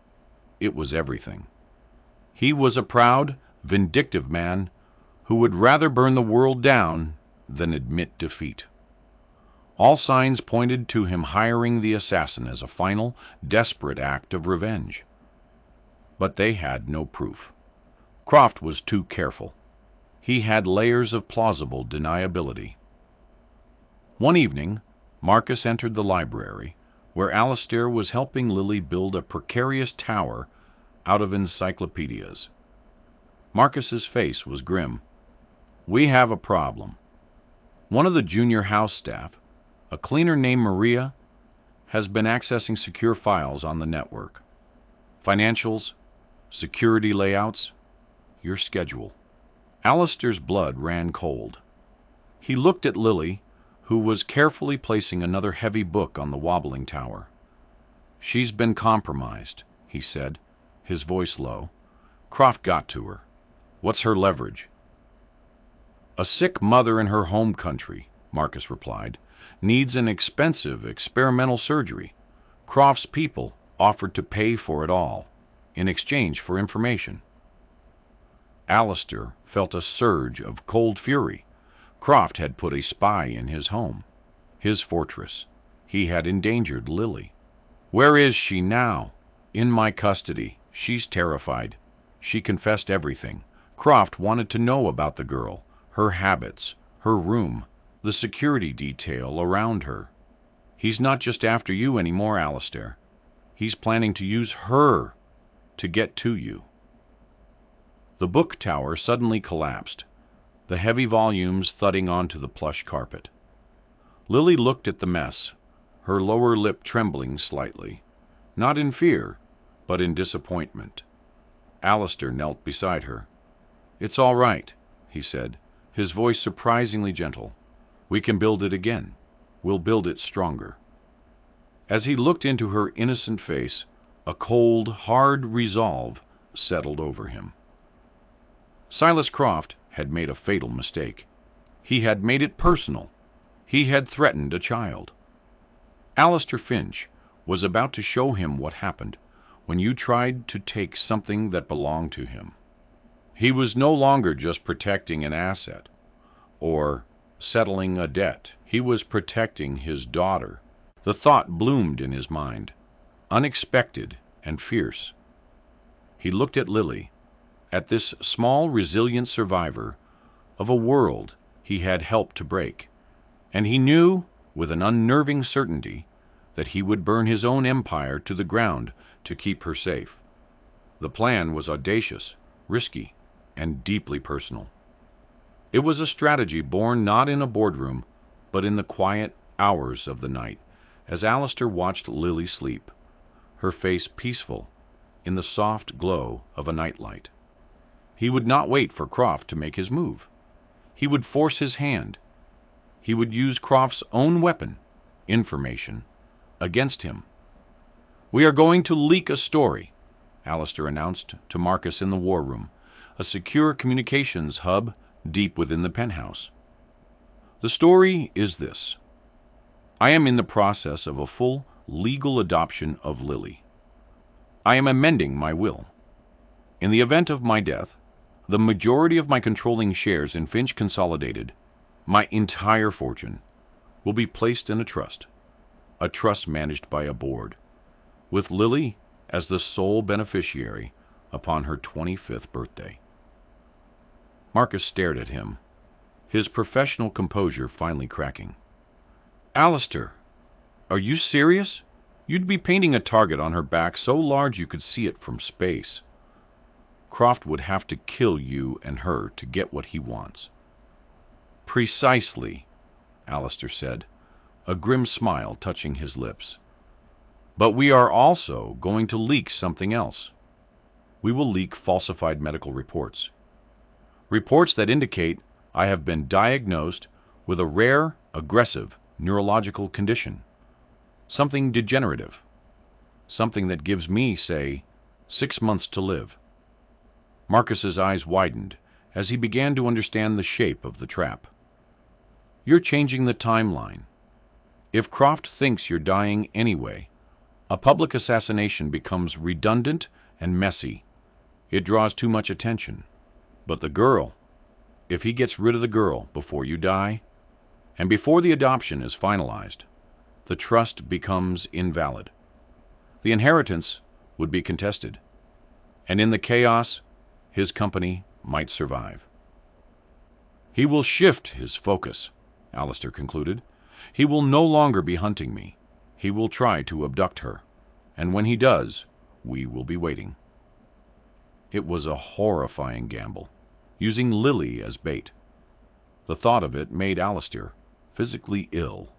it was everything. He was a proud, vindictive man who would rather burn the world down than admit defeat. All signs pointed to him hiring the assassin as a final, desperate act of revenge. But they had no proof. Croft was too careful. He had layers of plausible deniability. One evening, Marcus entered the library, where Alistair was helping Lily build a precarious tower out of encyclopedias. Marcus's face was grim. We have a problem. One of the junior house staff, a cleaner named Maria, has been accessing secure files on the network. Financials, security layouts, your schedule. Alistair's blood ran cold. He looked at Lily, who was carefully placing another heavy book on the wobbling tower. She's been compromised, he said, his voice low. Croft got to her. What's her leverage? A sick mother in her home country, Marcus replied, needs an expensive experimental surgery. Croft's people offered to pay for it all, in exchange for information. Alistair felt a surge of cold fury. Croft had put a spy in his home, his fortress. He had endangered Lily. Where is she now? In my custody. She's terrified. She confessed everything. Croft wanted to know about the girl, her habits, her room, the security detail around her. He's not just after you anymore, Alistair. He's planning to use her to get to you. The book tower suddenly collapsed, the heavy volumes thudding onto the plush carpet. Lily looked at the mess, her lower lip trembling slightly, not in fear, but in disappointment. Alistair knelt beside her. It's all right, he said, his voice surprisingly gentle. We can build it again. We'll build it stronger. As he looked into her innocent face, a cold, hard resolve settled over him. Silas Croft had made a fatal mistake. He had made it personal. He had threatened a child. Alistair Finch was about to show him what happened when you tried to take something that belonged to him. He was no longer just protecting an asset, or settling a debt. He was protecting his daughter. The thought bloomed in his mind, unexpected and fierce. He looked at Lily, at this small, resilient survivor of a world he had helped to break, and he knew with an unnerving certainty that he would burn his own empire to the ground to keep her safe. The plan was audacious, risky, and deeply personal. It was a strategy born not in a boardroom, but in the quiet hours of the night, as Alistair watched Lily sleep, her face peaceful in the soft glow of a nightlight. He would not wait for Croft to make his move. He would force his hand. He would use Croft's own weapon, information, against him. "We are going to leak a story," Alistair announced to Marcus in the war room, a secure communications hub deep within the penthouse. "The story is this. I am in the process of a full legal adoption of Lily. I am amending my will. In the event of my death, the majority of my controlling shares in Finch Consolidated, my entire fortune, will be placed in a trust managed by a board, with Lily as the sole beneficiary upon her 25th birthday." Marcus stared at him, his professional composure finally cracking. "Alistair, are you serious? You'd be painting a target on her back so large you could see it from space. Croft would have to kill you and her to get what he wants." "Precisely," Alistair said, a grim smile touching his lips. "But we are also going to leak something else. We will leak falsified medical reports. Reports that indicate I have been diagnosed with a rare, aggressive neurological condition. Something degenerative. Something that gives me, say, 6 months to live." Marcus's eyes widened as he began to understand the shape of the trap. "You're changing the timeline. If Croft thinks you're dying anyway, a public assassination becomes redundant and messy. It draws too much attention. But the girl, if he gets rid of the girl before you die, and before the adoption is finalized, the trust becomes invalid. The inheritance would be contested, and in the chaos, his company might survive." "He will shift his focus," Alistair concluded. "He will no longer be hunting me. He will try to abduct her, and when he does, we will be waiting." It was a horrifying gamble, using Lily as bait. The thought of it made Alistair physically ill.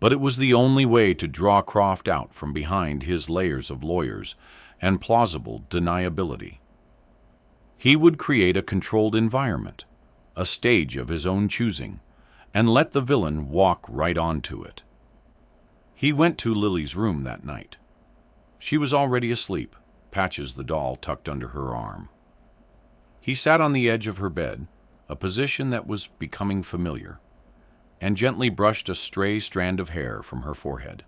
But it was the only way to draw Croft out from behind his layers of lawyers and plausible deniability. He would create a controlled environment, a stage of his own choosing, and let the villain walk right onto it. He went to Lily's room that night. She was already asleep, Patches the doll tucked under her arm. He sat on the edge of her bed, a position that was becoming familiar, and gently brushed a stray strand of hair from her forehead.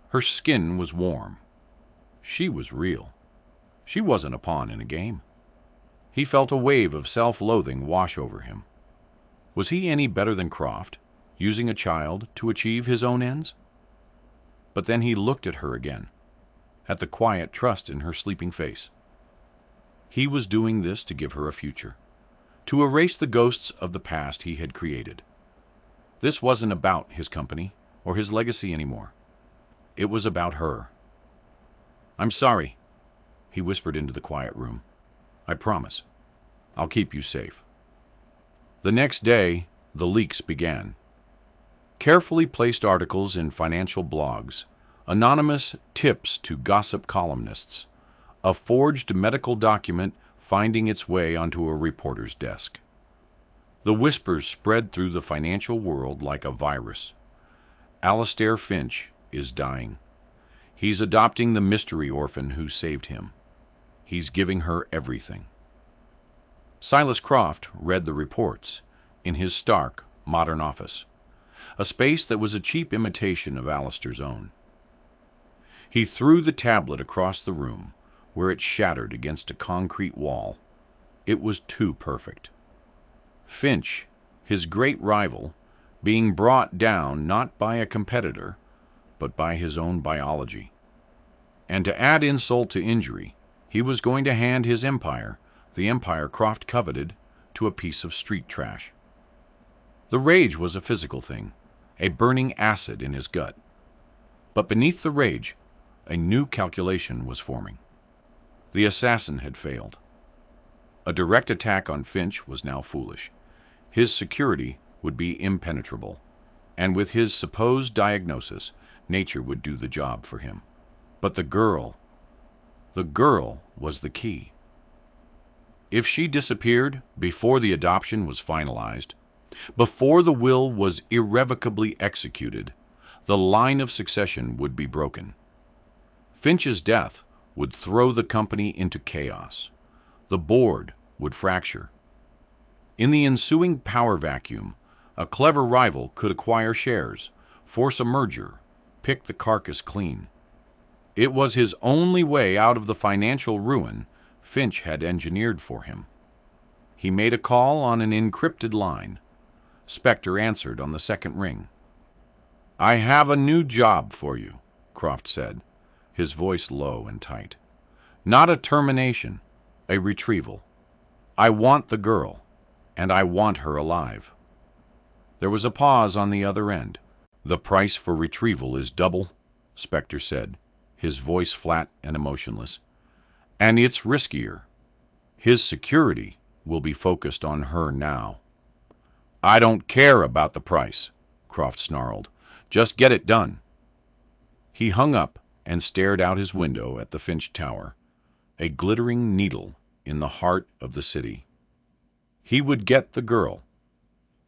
Her skin was warm. She was real. She wasn't a pawn in a game. He felt a wave of self-loathing wash over him. Was he any better than Croft, using a child to achieve his own ends? But then he looked at her again, at the quiet trust in her sleeping face. He was doing this to give her a future, to erase the ghosts of the past he had created. This wasn't about his company or his legacy anymore. It was about her. "I'm sorry," he whispered into the quiet room. "I promise. I'll keep you safe." The next day, the leaks began. Carefully placed articles in financial blogs, anonymous tips to gossip columnists, a forged medical document finding its way onto a reporter's desk. The whispers spread through the financial world like a virus. Alistair Finch is dying. He's adopting the mystery orphan who saved him. He's giving her everything. Silas Croft read the reports in his stark, modern office, a space that was a cheap imitation of Alistair's own. He threw the tablet across the room, where it shattered against a concrete wall. It was too perfect. Finch, his great rival, being brought down not by a competitor, but by his own biology. And to add insult to injury, he was going to hand his empire, the empire Croft coveted, to a piece of street trash. The rage was a physical thing, a burning acid in his gut. But beneath the rage, a new calculation was forming. The assassin had failed. A direct attack on Finch was now foolish. His security would be impenetrable, and with his supposed diagnosis, nature would do the job for him. But the girl was the key. If she disappeared before the adoption was finalized, before the will was irrevocably executed, the line of succession would be broken. Finch's death would throw the company into chaos. The board would fracture. In the ensuing power vacuum, a clever rival could acquire shares, force a merger, pick the carcass clean. It was his only way out of the financial ruin Finch had engineered for him. He made a call on an encrypted line. Spectre answered on the second ring. "I have a new job for you," Croft said, his voice low and tight. "Not a termination, a retrieval. I want the girl, and I want her alive." There was a pause on the other end. "The price for retrieval is double," Spectre said, his voice flat and emotionless. "And it's riskier. His security will be focused on her now." "I don't care about the price," Croft snarled. "Just get it done." He hung up and stared out his window at the Finch Tower, a glittering needle in the heart of the city. He would get the girl.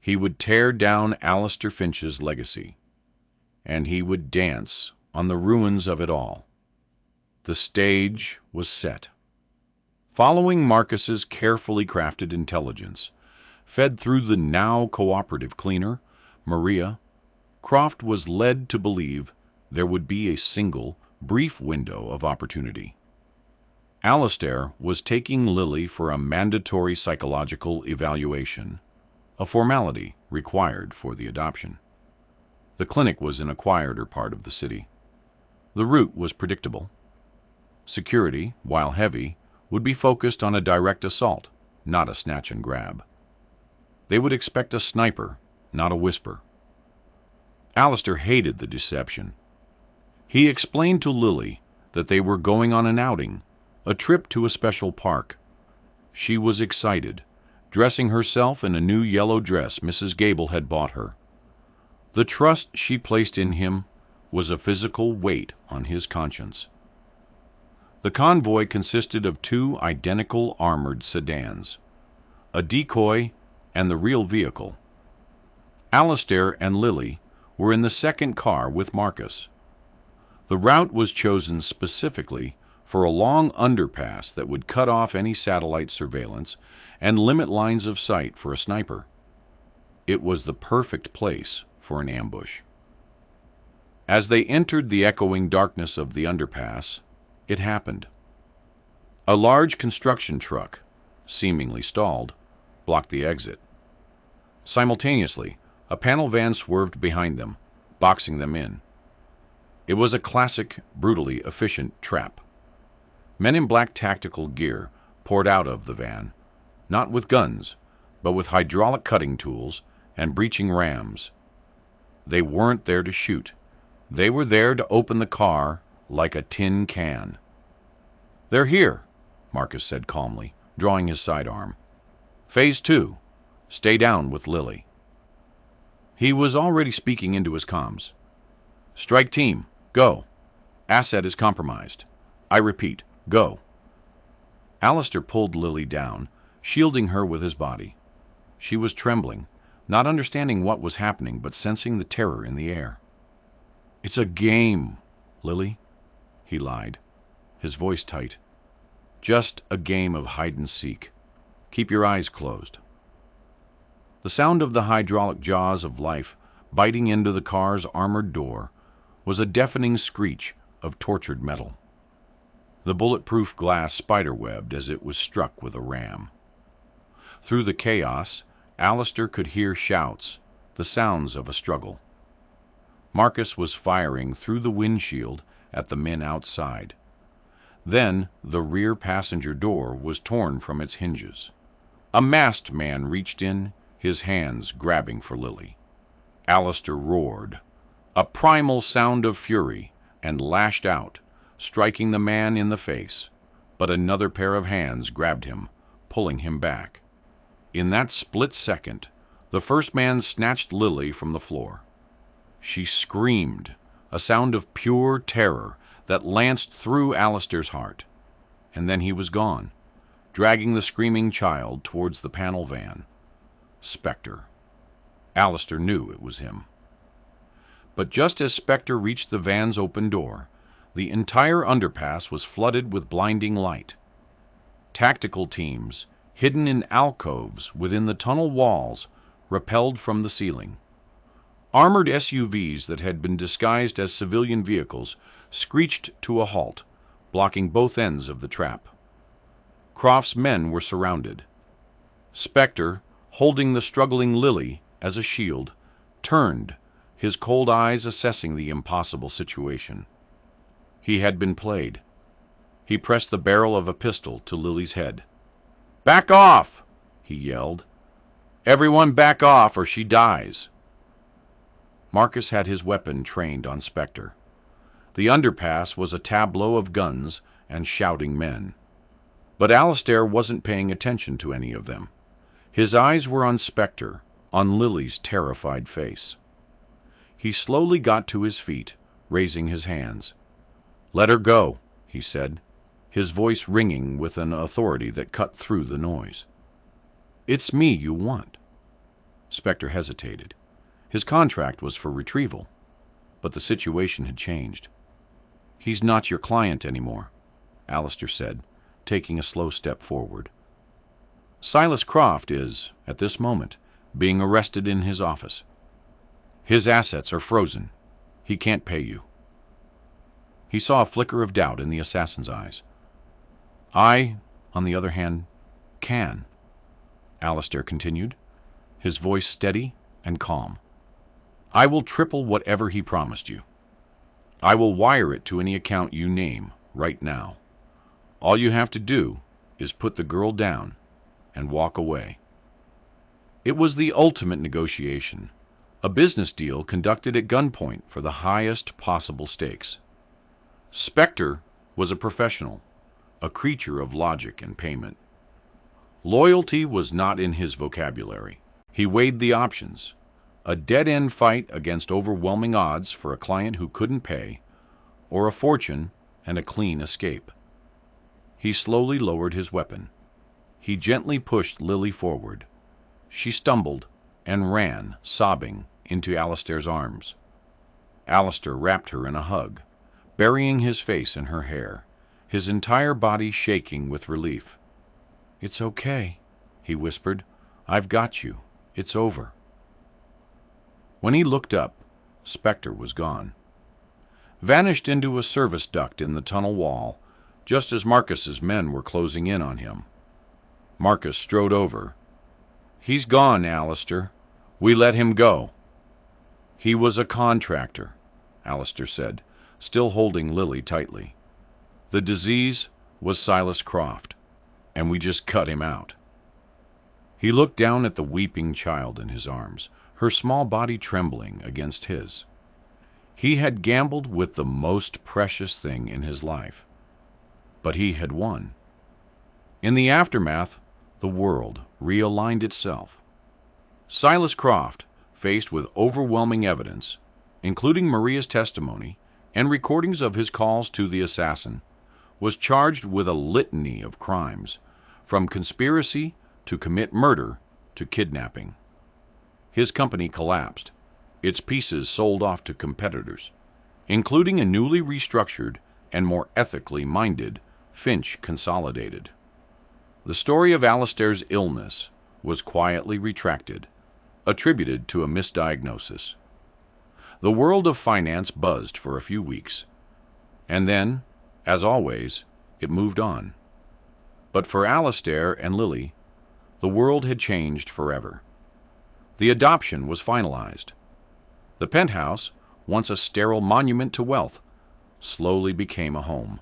He would tear down Alistair Finch's legacy. And he would dance on the ruins of it all. The stage was set. Following Marcus's carefully crafted intelligence, fed through the now cooperative cleaner, Maria, Croft was led to believe there would be a single, brief window of opportunity. Alistair was taking Lily for a mandatory psychological evaluation, a formality required for the adoption. The clinic was in a quieter part of the city. The route was predictable. Security, while heavy, would be focused on a direct assault, not a snatch and grab. They would expect a sniper, not a whisper. Alistair hated the deception. He explained to Lily that they were going on an outing, a trip to a special park. She was excited, dressing herself in a new yellow dress Mrs. Gable had bought her. The trust she placed in him was a physical weight on his conscience. The convoy consisted of two identical armored sedans, a decoy and the real vehicle. Alistair and Lily were in the second car with Marcus. The route was chosen specifically for a long underpass that would cut off any satellite surveillance and limit lines of sight for a sniper. It was the perfect place for an ambush. As they entered the echoing darkness of the underpass, it happened. A large construction truck, seemingly stalled, blocked the exit. Simultaneously, a panel van swerved behind them, boxing them in. It was a classic, brutally efficient trap. Men in black tactical gear poured out of the van, not with guns, but with hydraulic cutting tools and breaching rams. They weren't there to shoot. They were there to open the car like a tin can. "They're here," Marcus said calmly, drawing his sidearm. "Phase 2. Stay down with Lily." He was already speaking into his comms. "Strike team, go. Asset is compromised. I repeat, go." Alistair pulled Lily down, shielding her with his body. She was trembling, not understanding what was happening, but sensing the terror in the air. "It's a game, Lily," he lied, his voice tight. "Just a game of hide-and-seek. Keep your eyes closed." The sound of the hydraulic jaws of life biting into the car's armored door was a deafening screech of tortured metal. The bulletproof glass spiderwebbed as it was struck with a ram. Through the chaos, Alistair could hear shouts, the sounds of a struggle. Marcus was firing through the windshield at the men outside. Then the rear passenger door was torn from its hinges. A masked man reached in, his hands grabbing for Lily. Alistair roared, a primal sound of fury, and lashed out, striking the man in the face, but another pair of hands grabbed him, pulling him back. In that split second, the first man snatched Lily from the floor. She screamed, a sound of pure terror that lanced through Alistair's heart. And then he was gone, dragging the screaming child towards the panel van. Spectre. Alistair knew it was him. But just as Spectre reached the van's open door, the entire underpass was flooded with blinding light. Tactical teams, hidden in alcoves within the tunnel walls, rappelled from the ceiling. Armored SUVs that had been disguised as civilian vehicles screeched to a halt, blocking both ends of the trap. Croft's men were surrounded. Spectre, holding the struggling Lily as a shield, turned, his cold eyes assessing the impossible situation. He had been played. He pressed the barrel of a pistol to Lily's head. "Back off!" he yelled. "Everyone back off or she dies." Marcus had his weapon trained on Spectre. The underpass was a tableau of guns and shouting men. But Alistair wasn't paying attention to any of them. His eyes were on Spectre, on Lily's terrified face. He slowly got to his feet, raising his hands. "Let her go," he said, his voice ringing with an authority that cut through the noise. "It's me you want." Spectre hesitated. His contract was for retrieval, but the situation had changed. "He's not your client anymore," Alistair said, taking a slow step forward. "Silas Croft is, at this moment, being arrested in his office. His assets are frozen. He can't pay you." He saw a flicker of doubt in the assassin's eyes. "I, on the other hand, can," Alistair continued, his voice steady and calm. "I will triple whatever he promised you. I will wire it to any account you name right now. All you have to do is put the girl down and walk away." It was the ultimate negotiation, a business deal conducted at gunpoint for the highest possible stakes. Spectre was a professional, a creature of logic and payment. Loyalty was not in his vocabulary. He weighed the options: a dead-end fight against overwhelming odds for a client who couldn't pay, or a fortune and a clean escape. He slowly lowered his weapon. He gently pushed Lily forward. She stumbled and ran, sobbing, into Alistair's arms. Alistair wrapped her in a hug, burying his face in her hair, his entire body shaking with relief. "It's okay," he whispered. "I've got you. It's over." When he looked up, Spectre was gone. Vanished into a service duct in the tunnel wall, just as Marcus's men were closing in on him. Marcus strode over. "He's gone, Alistair. We let him go." "He was a contractor," Alistair said, still holding Lily tightly. "The disease was Silas Croft, and we just cut him out." He looked down at the weeping child in his arms, her small body trembling against his. He had gambled with the most precious thing in his life, but he had won. In the aftermath, the world realigned itself. Silas Croft, faced with overwhelming evidence, including Maria's testimony and recordings of his calls to the assassin, was charged with a litany of crimes, from conspiracy to commit murder to kidnapping. His company collapsed, its pieces sold off to competitors, including a newly restructured and more ethically minded Finch Consolidated. The story of Alistair's illness was quietly retracted, attributed to a misdiagnosis. The world of finance buzzed for a few weeks, and then, as always, it moved on. But for Alistair and Lily, the world had changed forever. The adoption was finalized. The penthouse, once a sterile monument to wealth, slowly became a home.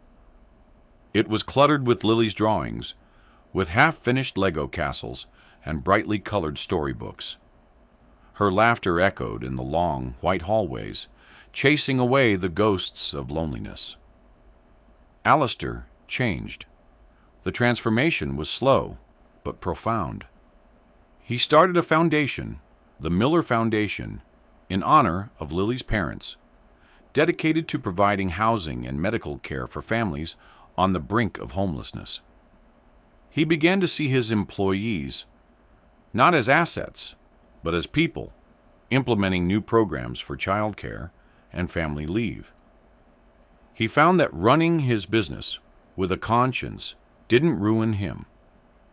It was cluttered with Lily's drawings, with half-finished Lego castles and brightly colored storybooks. Her laughter echoed in the long, white hallways, chasing away the ghosts of loneliness. Alistair changed. The transformation was slow, but profound. He started a foundation, the Miller Foundation, in honor of Lily's parents, dedicated to providing housing and medical care for families on the brink of homelessness. He began to see his employees not as assets, but as people, implementing new programs for childcare and family leave. He found that running his business with a conscience didn't ruin him.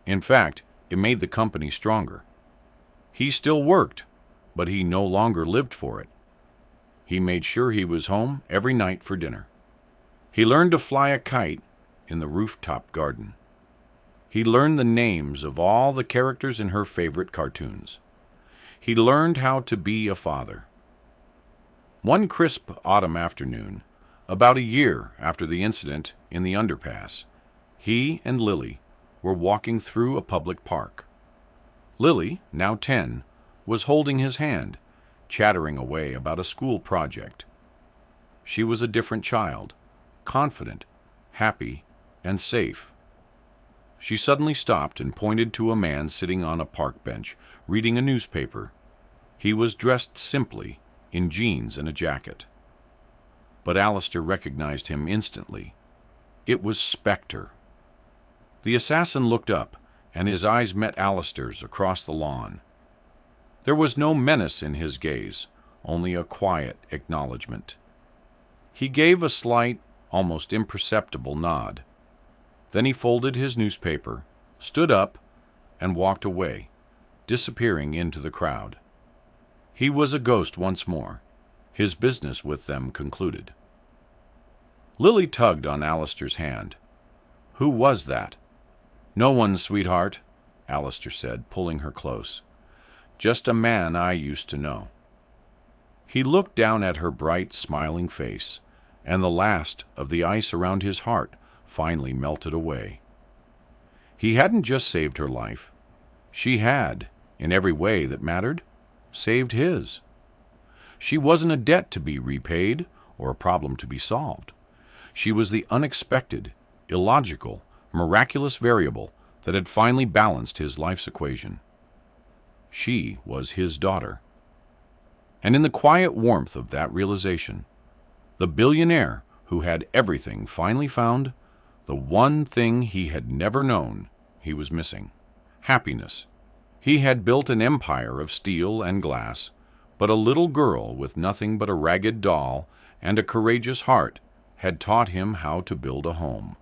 In fact, it made the company stronger. He still worked, but he no longer lived for it. He made sure he was home every night for dinner. He learned to fly a kite in the rooftop garden. He learned the names of all the characters in her favorite cartoons. He learned how to be a father. One crisp autumn afternoon, about a year after the incident in the underpass, he and Lily were walking through a public park. Lily, now 10, was holding his hand, chattering away about a school project. She was a different child, confident, happy, and safe. She suddenly stopped and pointed to a man sitting on a park bench, reading a newspaper. He was dressed simply, in jeans and a jacket. But Alistair recognized him instantly. It was Spectre. The assassin looked up, and his eyes met Alistair's across the lawn. There was no menace in his gaze, only a quiet acknowledgement. He gave a slight, almost imperceptible nod. Then he folded his newspaper, stood up, and walked away, disappearing into the crowd. He was a ghost once more, his business with them concluded. Lily tugged on Alistair's hand. Who was that? No one, sweetheart, Alistair said, pulling her close. Just a man I used to know. He looked down at her bright, smiling face, and the last of the ice around his heart finally melted away. He hadn't just saved her life. She had, in every way that mattered, saved his. She wasn't a debt to be repaid or a problem to be solved. She was the unexpected, illogical, miraculous variable that had finally balanced his life's equation. She was his daughter. And in the quiet warmth of that realization, the billionaire who had everything finally found the one thing he had never known he was missing: happiness. He had built an empire of steel and glass, but a little girl with nothing but a ragged doll and a courageous heart had taught him how to build a home.